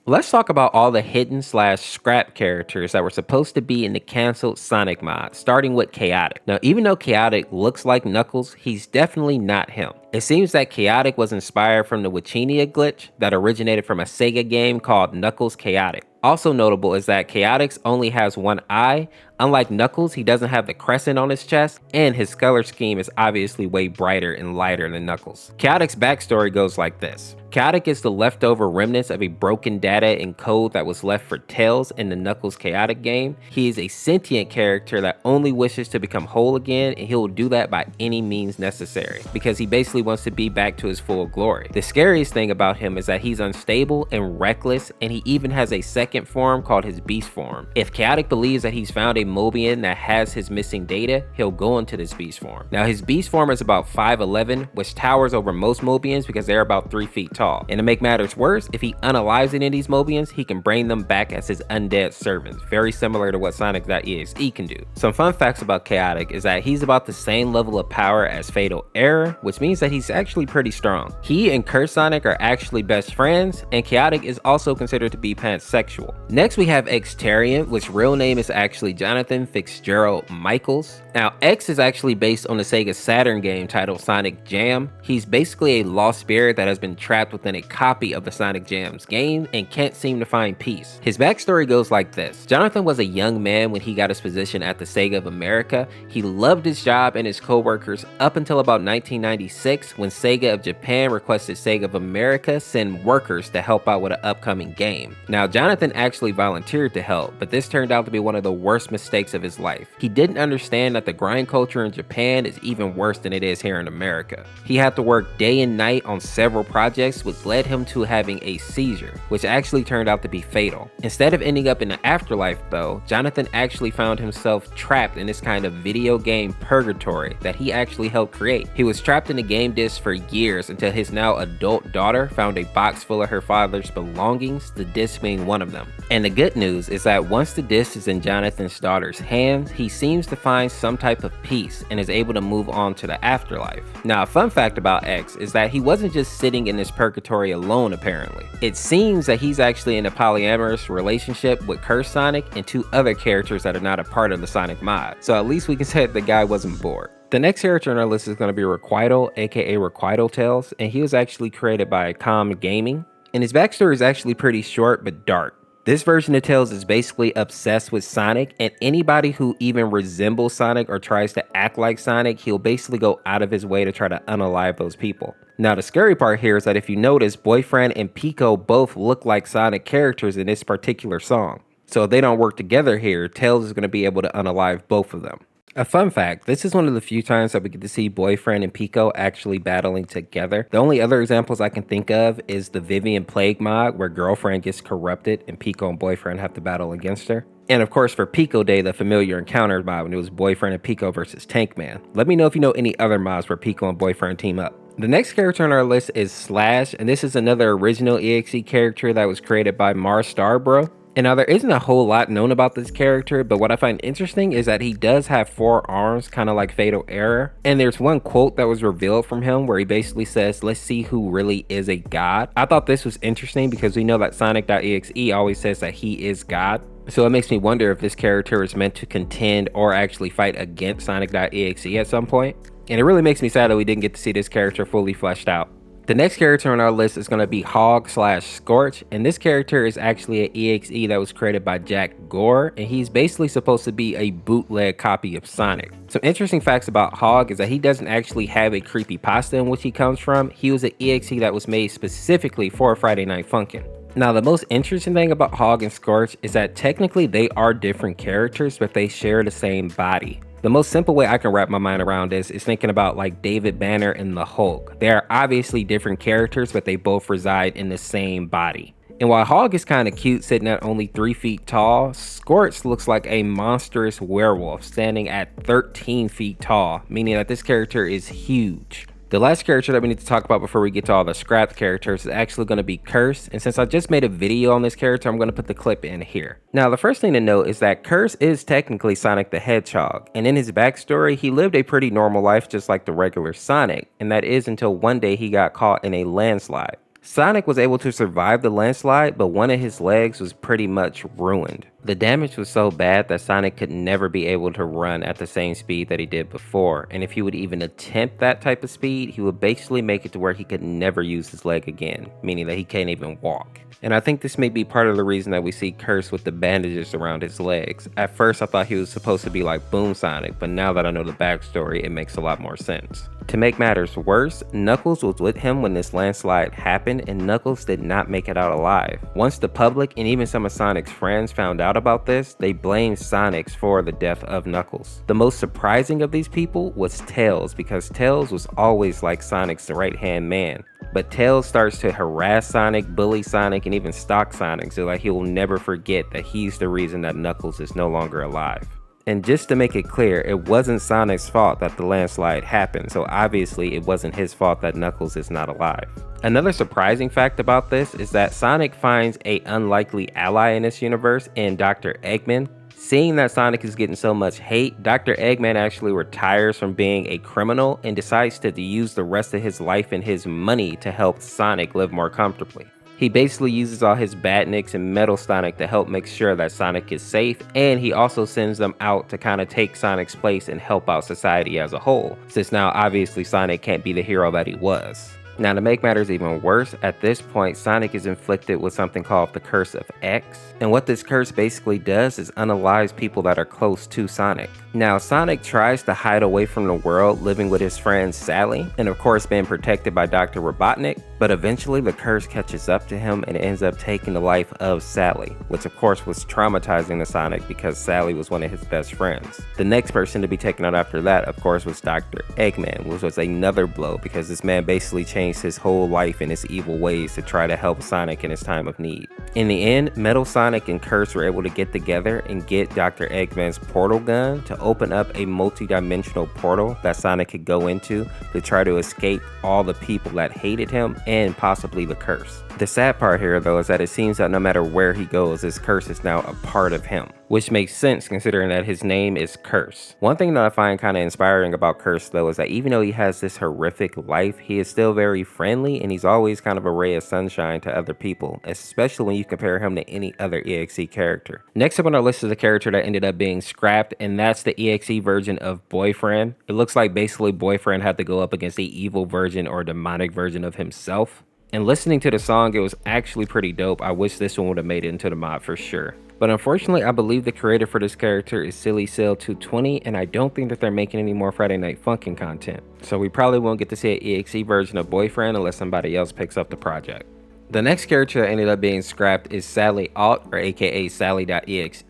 Let's talk about all the hidden slash scrap characters that were supposed to be in the cancelled Sonic mod, starting with Chaotic. Now, even though Chaotic looks like Knuckles, he's definitely not him. It seems that Chaotic was inspired from the Wachinia glitch that originated from a Sega game called Knuckles Chaotic. Also notable is that Chaotix only has one eye. Unlike Knuckles, he doesn't have the crescent on his chest, and his color scheme is obviously way brighter and lighter than Knuckles. Chaotix's backstory goes like this. Chaotic is the leftover remnants of a broken data and code that was left for Tails in the Knuckles Chaotic game. He is a sentient character that only wishes to become whole again, and he'll do that by any means necessary, because he basically wants to be back to his full glory. The scariest thing about him is that he's unstable and reckless, and he even has a second form called his beast form. If Chaotic believes that he's found a Mobian that has his missing data, he'll go into this beast form. Now his beast form is about 5'11", which towers over most Mobians because they're about 3 feet tall. And to make matters worse, if he unalives any of these Mobians, he can bring them back as his undead servants, very similar to what sonic.exe can do. Some fun facts about Chaotic is that he's about the same level of power as Fatal Error, which means that he's actually pretty strong. He and Curse Sonic are actually best friends, and Chaotic is also considered to be pansexual. Next we have Xtarian, which real name is actually Jonathan Fitzgerald Michaels. Now X is actually based on the Sega Saturn game titled Sonic Jam. He's basically a lost spirit that has been trapped within a copy of the Sonic Jam's game and can't seem to find peace. His backstory goes like this. Jonathan was a young man when he got his position at the Sega of America. He loved his job and his co-workers up until about 1996 when Sega of Japan requested Sega of America send workers to help out with an upcoming game. Now Jonathan actually volunteered to help, but this turned out to be one of the worst mistakes of his life. He didn't understand that the grind culture in Japan is even worse than it is here in America. He had to work day and night on several projects, which led him to having a seizure, which actually turned out to be fatal. Instead of ending up in the afterlife though, Jonathan actually found himself trapped in this kind of video game purgatory that he actually helped create. He was trapped in a game disc for years until his now adult daughter found a box full of her father's belongings, the disc being one of them. And the good news is that once the disc is in Jonathan's daughter's hands, he seems to find some type of peace and is able to move on to the afterlife. Now a fun fact about X is that he wasn't just sitting in this purgatory alone apparently. It seems that he's actually in a polyamorous relationship with Curse Sonic and 2 other characters that are not a part of the Sonic mod. So at least we can say that the guy wasn't bored. The next character on our list is going to be Requital, aka Requital Tails, and he was actually created by Com Gaming. And his backstory is actually pretty short but dark. This version of Tails is basically obsessed with Sonic, and anybody who even resembles Sonic or tries to act like Sonic, he'll basically go out of his way to try to unalive those people. Now the scary part here is that if you notice, Boyfriend and Pico both look like Sonic characters in this particular song. So if they don't work together here, Tails is going to be able to unalive both of them. A fun fact, this is one of the few times that we get to see Boyfriend and Pico actually battling together. The only other examples I can think of is the Vivian Plague mod where Girlfriend gets corrupted and Pico and Boyfriend have to battle against her. And of course for Pico Day, the Familiar Encounter mod when it was Boyfriend and Pico versus Tankman. Let me know if you know any other mods where Pico and Boyfriend team up. The next character on our list is Slash, and this is another original EXE character that was created by Mars Starbro. And now there isn't a whole lot known about this character, but what I find interesting is that he does have 4 arms, kind of like Fatal Error. And there's one quote that was revealed from him where he basically says, "Let's see who really is a god." I thought this was interesting because we know that sonic.exe always says that he is God. So it makes me wonder if this character is meant to contend or actually fight against sonic.exe at some point. And it really makes me sad that we didn't get to see this character fully fleshed out. The next character on our list is going to be Hog/Scorch, and this character is actually an EXE that was created by Jack Gore, and he's basically supposed to be a bootleg copy of Sonic. Some interesting facts about Hog is that he doesn't actually have a creepypasta in which he comes from. He was an EXE that was made specifically for Friday Night Funkin'. Now the most interesting thing about Hog and Scorch is that technically they are different characters, but they share the same body. The most simple way I can wrap my mind around this is thinking about like David Banner and the Hulk. They are obviously different characters, but they both reside in the same body. And while Hog is kind of cute sitting at only 3 feet tall, Scorch looks like a monstrous werewolf standing at 13 feet tall, meaning that this character is huge. The last character that we need to talk about before we get to all the scrapped characters is actually going to be Curse, and since I just made a video on this character, I'm going to put the clip in here. Now the first thing to note is that Curse is technically Sonic the Hedgehog, and in his backstory, he lived a pretty normal life just like the regular Sonic, and that is until one day he got caught in a landslide. Sonic was able to survive the landslide, but one of his legs was pretty much ruined. The damage was so bad that Sonic could never be able to run at the same speed that he did before, and if he would even attempt that type of speed, he would basically make it to where he could never use his leg again, meaning that he can't even walk. And I think this may be part of the reason that we see Curse with the bandages around his legs. At first I thought he was supposed to be like Boom Sonic, but now that I know the backstory, it makes a lot more sense. To make matters worse, Knuckles was with him when this landslide happened, and Knuckles did not make it out alive. Once the public and even some of Sonic's friends found out about this, they blamed Sonic for the death of Knuckles. The most surprising of these people was Tails, because Tails was always like Sonic's right-hand man. But Tails starts to harass Sonic, bully Sonic, and even stalk Sonic so that he will never forget that he's the reason that Knuckles is no longer alive. And just to make it clear, it wasn't Sonic's fault that the landslide happened, so obviously it wasn't his fault that Knuckles is not alive. Another surprising fact about this is that Sonic finds an unlikely ally in this universe in Dr. Eggman. Seeing that Sonic is getting so much hate, Dr. Eggman actually retires from being a criminal and decides to use the rest of his life and his money to help Sonic live more comfortably. He basically uses all his badniks and Metal Sonic to help make sure that Sonic is safe, and he also sends them out to kind of take Sonic's place and help out society as a whole, since now obviously Sonic can't be the hero that he was. Now, to make matters even worse, at this point Sonic is inflicted with something called the Curse of X, and what this curse basically does is unalives people that are close to Sonic. Now, Sonic tries to hide away from the world, living with his friend Sally, and of course being protected by Dr. Robotnik, but eventually the curse catches up to him and ends up taking the life of Sally, which of course was traumatizing to Sonic because Sally was one of his best friends. The next person to be taken out after that, of course, was Dr. Eggman, which was another blow because this man basically changed his whole life and his evil ways to try to help Sonic in his time of need. In the end, Metal Sonic and Curse were able to get together and get Dr. Eggman's portal gun to open up a multi-dimensional portal that Sonic could go into to try to escape all the people that hated him and possibly the curse. The sad part here though is that it seems that no matter where he goes, this curse is now a part of him, which makes sense considering that his name is Curse. One thing that I find kind of inspiring about Curse though is that even though he has this horrific life, he is still very friendly and he's always kind of a ray of sunshine to other people, especially when you compare him to any other EXE character. Next up on our list is a character that ended up being scrapped, and that's the EXE version of Boyfriend. It looks like basically Boyfriend had to go up against the evil version or demonic version of himself. And listening to the song, it was actually pretty dope. I wish this one would have made it into the mod for sure. But unfortunately, I believe the creator for this character is SillySale220, and I don't think that they're making any more Friday Night Funkin' content. So we probably won't get to see an EXE version of Boyfriend unless somebody else picks up the project. The next character that ended up being scrapped is Sally Alt, or aka Sally.exe,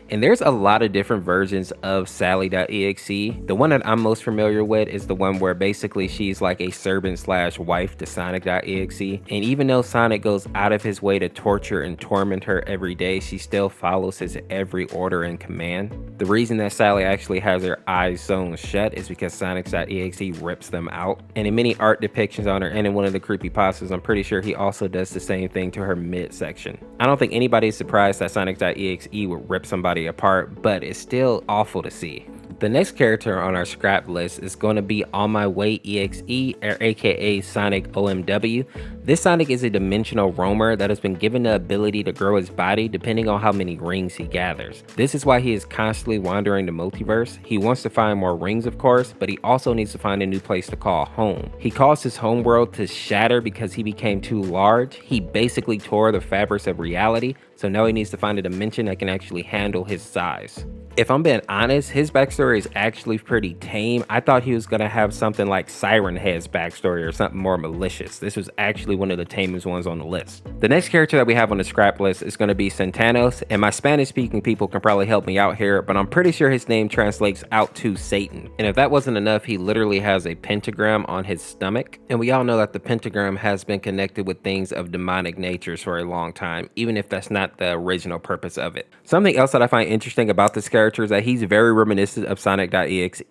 and there's a lot of different versions of Sally.exe. The one that I'm most familiar with is the one where basically she's like a servant slash wife to Sonic.exe, and even though Sonic goes out of his way to torture and torment her every day, she still follows his every order and command. The reason that Sally actually has her eyes sewn shut is because Sonic.exe rips them out, and in many art depictions on her and in one of the creepypastas, I'm pretty sure he also does the same thing to her midsection. I don't think anybody's surprised that Sonic.exe would rip somebody apart, but it's still awful to see. The next character on our scrap list is going to be On My Way EXE, or aka Sonic OMW. This Sonic is a dimensional roamer that has been given the ability to grow his body depending on how many rings he gathers. This is why he is constantly wandering the multiverse. He wants to find more rings, of course, but he also needs to find a new place to call home. He caused his home world to shatter because he became too large. He basically tore the fabrics of reality, so now he needs to find a dimension that can actually handle his size. If I'm being honest, his backstory is actually pretty tame. I thought he was going to have something like Siren Head's backstory or something more malicious. This was actually one of the tamest ones on the list. The next character that we have on the scrap list is going to be Santanos, and my Spanish speaking people can probably help me out here, but I'm pretty sure his name translates out to Satan. And if that wasn't enough, he literally has a pentagram on his stomach. And we all know that the pentagram has been connected with things of demonic natures for a long time, even if that's not the original purpose of it. Something else that I find interesting about this character is that he's very reminiscent of Sonic.exe,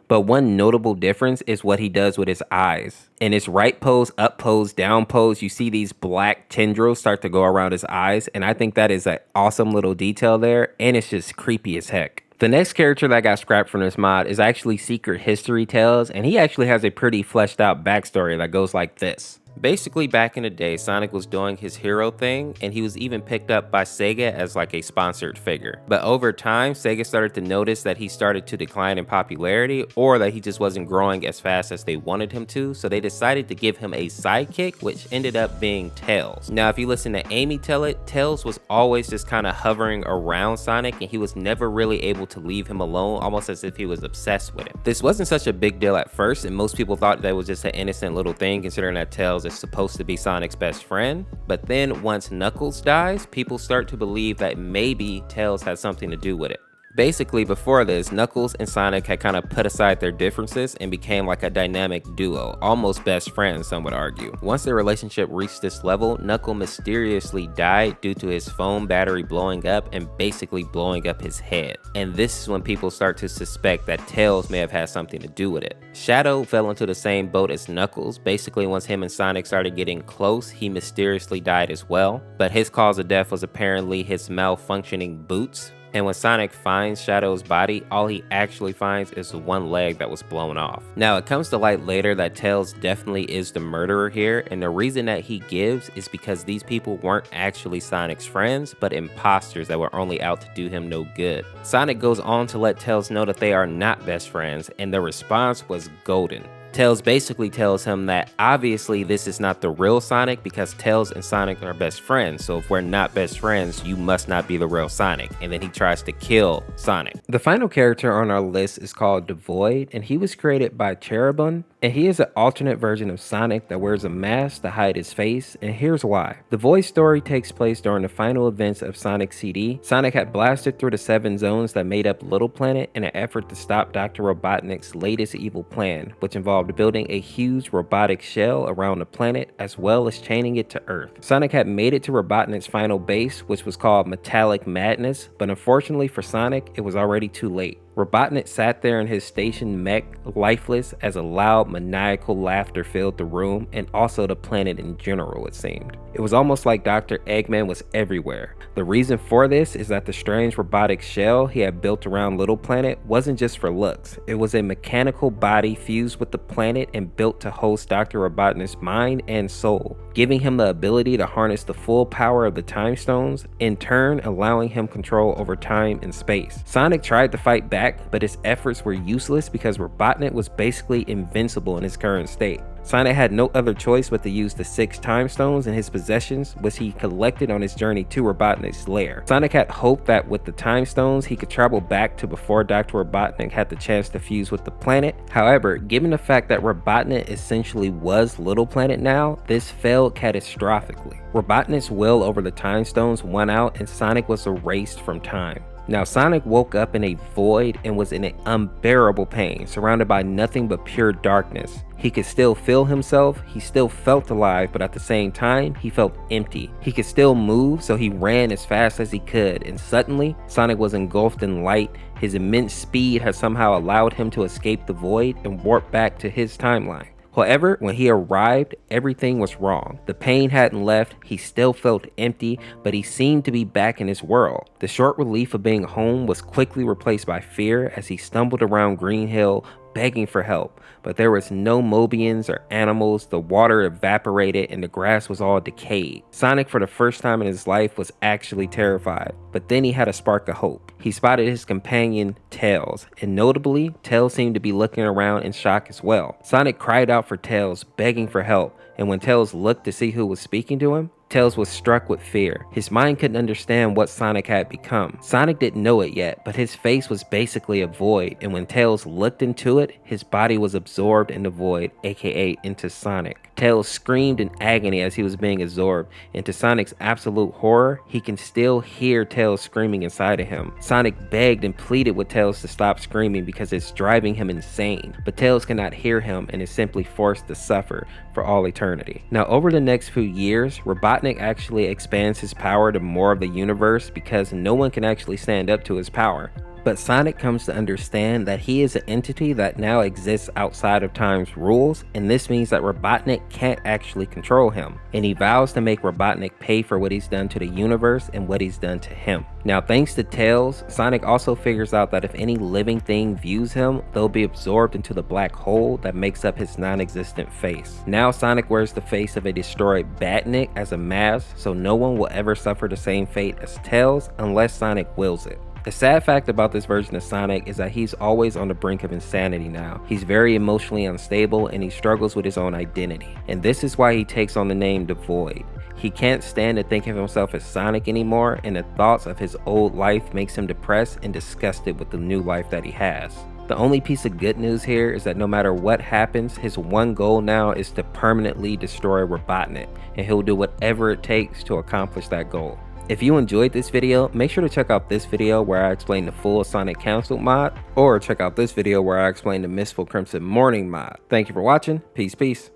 but one notable difference is what he does with his eyes. In his right pose, up pose, down pose, you see these black tendrils start to go around his eyes, and I think that is an awesome little detail there, and it's just creepy as heck. The next character that got scrapped from this mod is actually Secret History Tales, and he actually has a pretty fleshed out backstory that goes like this. Basically, back in the day, Sonic was doing his hero thing, and he was even picked up by Sega as like a sponsored figure. But over time, Sega started to notice that he started to decline in popularity, or that he just wasn't growing as fast as they wanted him to, so they decided to give him a sidekick, which ended up being Tails. Now, if you listen to Amy tell it, Tails was always just kind of hovering around Sonic, and he was never really able to leave him alone, almost as if he was obsessed with him. This wasn't such a big deal at first, and most people thought that was just an innocent little thing, considering that Tails is supposed to be Sonic's best friend. But then once Knuckles dies, people start to believe that maybe Tails has something to do with it. Basically, before this, Knuckles and Sonic had kind of put aside their differences and became like a dynamic duo, almost best friends, some would argue. Once their relationship reached this level, Knuckles mysteriously died due to his phone battery blowing up and basically blowing up his head. And this is when people start to suspect that Tails may have had something to do with it. Shadow fell into the same boat as Knuckles. Basically, once him and Sonic started getting close, he mysteriously died as well. But his cause of death was apparently his malfunctioning boots. And when Sonic finds Shadow's body, all he actually finds is the one leg that was blown off. Now, it comes to light later that Tails definitely is the murderer here, and the reason that he gives is because these people weren't actually Sonic's friends, but imposters that were only out to do him no good. Sonic goes on to let Tails know that they are not best friends, and the response was golden. Tails basically tells him that obviously this is not the real Sonic because Tails and Sonic are best friends, so if we're not best friends, you must not be the real Sonic, and then he tries to kill Sonic. The final character on our list is called Devoid, and he was created by Cherubon, and he is an alternate version of Sonic that wears a mask to hide his face, and here's why. The Void story takes place during the final events of Sonic CD. Sonic had blasted through the 7 zones that made up Little Planet in an effort to stop Dr. Robotnik's latest evil plan, which involved building a huge robotic shell around the planet as well as chaining it to Earth. Sonic had made it to Robotnik's final base, which was called Metallic Madness, but unfortunately for Sonic, it was already too late. Robotnik sat there in his station mech, lifeless, as a loud, maniacal laughter filled the room and also the planet in general, it seemed. It was almost like Dr. Eggman was everywhere. The reason for this is that the strange robotic shell he had built around Little Planet wasn't just for looks. It was a mechanical body fused with the planet and built to host Dr. Robotnik's mind and soul, giving him the ability to harness the full power of the Time Stones, in turn allowing him control over time and space. Sonic tried to fight back, but his efforts were useless because Robotnik was basically invincible in his current state. Sonic had no other choice but to use the 6 Time Stones in his possessions, which he collected on his journey to Robotnik's lair. Sonic had hoped that with the Time Stones, he could travel back to before Dr. Robotnik had the chance to fuse with the planet. However, given the fact that Robotnik essentially was Little Planet now, this failed catastrophically. Robotnik's will over the Time Stones won out and Sonic was erased from time. Now, Sonic woke up in a void and was in an unbearable pain, surrounded by nothing but pure darkness. He could still feel himself, he still felt alive, but at the same time, he felt empty. He could still move, so he ran as fast as he could, and suddenly, Sonic was engulfed in light. His immense speed had somehow allowed him to escape the void and warp back to his timeline. However, when he arrived, everything was wrong. The pain hadn't left, he still felt empty, but he seemed to be back in his world. The short relief of being home was quickly replaced by fear as he stumbled around Green Hill, begging for help, but there was no Mobians or animals, the water evaporated, and the grass was all decayed. Sonic, for the first time in his life, was actually terrified, but then he had a spark of hope. He spotted his companion, Tails, and notably, Tails seemed to be looking around in shock as well. Sonic cried out for Tails, begging for help, and when Tails looked to see who was speaking to him, Tails was struck with fear. His mind couldn't understand what Sonic had become. Sonic didn't know it yet, but his face was basically a void, and when Tails looked into it, his body was absorbed in the void, aka into Sonic. Tails screamed in agony as he was being absorbed, and to Sonic's absolute horror, he can still hear Tails screaming inside of him. Sonic begged and pleaded with Tails to stop screaming because it's driving him insane, but Tails cannot hear him and is simply forced to suffer for all eternity. Now, over the next few years, Robotnik actually expands his power to more of the universe because no one can actually stand up to his power. But Sonic comes to understand that he is an entity that now exists outside of time's rules, and this means that Robotnik can't actually control him, and he vows to make Robotnik pay for what he's done to the universe and what he's done to him. Now, thanks to Tails, Sonic also figures out that if any living thing views him, they'll be absorbed into the black hole that makes up his non-existent face. Now Sonic wears the face of a destroyed Batnik as a mask, so no one will ever suffer the same fate as Tails unless Sonic wills it. The sad fact about this version of Sonic is that he's always on the brink of insanity now. He's very emotionally unstable and he struggles with his own identity. And this is why he takes on the name The Void. He can't stand to think of himself as Sonic anymore, and the thoughts of his old life makes him depressed and disgusted with the new life that he has. The only piece of good news here is that no matter what happens, his one goal now is to permanently destroy Robotnik, and he'll do whatever it takes to accomplish that goal. If you enjoyed this video, make sure to check out this video where I explain the full Sonic Cancelled mod, or check out this video where I explain the Mistful Crimson Morning mod. Thank you for watching. Peace.